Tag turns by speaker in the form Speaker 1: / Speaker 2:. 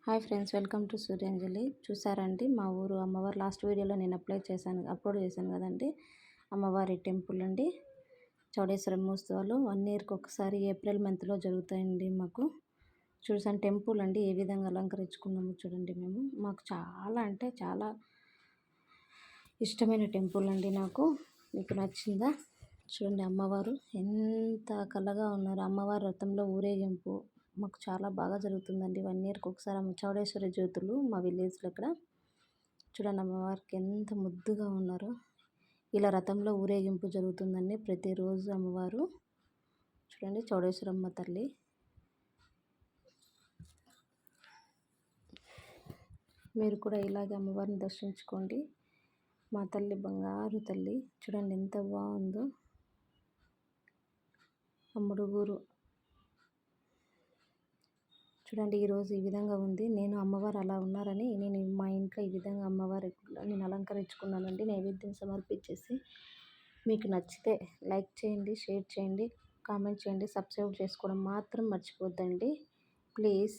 Speaker 1: Hi friends, welcome to Suryanjali. చూసారండి మా ఊరు అమ్మవారు లాస్ట్ వీడియోలో నేను అప్లోడ్ చేశాను కదండి. అమ్మవారి టెంపుల్ అండి. చౌడేశ్వరం ఉత్సవాలు 1 ఇయర్కి ఒకసారి ఏప్రిల్ మంత్లో జరుగుతాయండి. మాకు చూసాను టెంపుల్ అండి ఏ విధంగా అలంకరించుకున్నాము చూడండి. మాకు చాలా అంటే చాలా ఇష్టమైన టెంపుల్ అండి. మీకు నచ్చిందా? చూడండి అమ్మవారు ఎంత కళగా ఉన్నారు. అమ్మవారి రథంలో ఊరేగింపు మాకు చాలా బాగా జరుగుతుందండి. 1 ఇయర్కి ఒకసారి చౌడేశ్వరి జ్యోతులు మా విలేజ్లో ఇక్కడ. చూడండి అమ్మవారికి ఎంత ముద్దుగా ఉన్నారో. ఇలా రథంలో ఊరేగింపు జరుగుతుందండి ప్రతిరోజు అమ్మవారు. చూడండి చౌడేశ్వరమ్మ తల్లి. మీరు కూడా ఇలాగే అమ్మవారిని దర్శించుకోండి. మా తల్లి బంగారు తల్లి. చూడండి ఎంత బాగుందో. అమ్ముడుగూరు చూడండి ఈరోజు ఈ విధంగా ఉంది. నేను అమ్మవారు అలా ఉన్నారని నేను మా ఇంట్లో ఈ విధంగా అమ్మవారి నేను అలంకరించుకున్నానండి. నైవేద్యం సమర్పించేసి. మీకు నచ్చితే లైక్ చేయండి, షేర్ చేయండి, కామెంట్ చేయండి, సబ్స్క్రైబ్ చేసుకోవడం మాత్రం మర్చిపోద్దండి ప్లీజ్.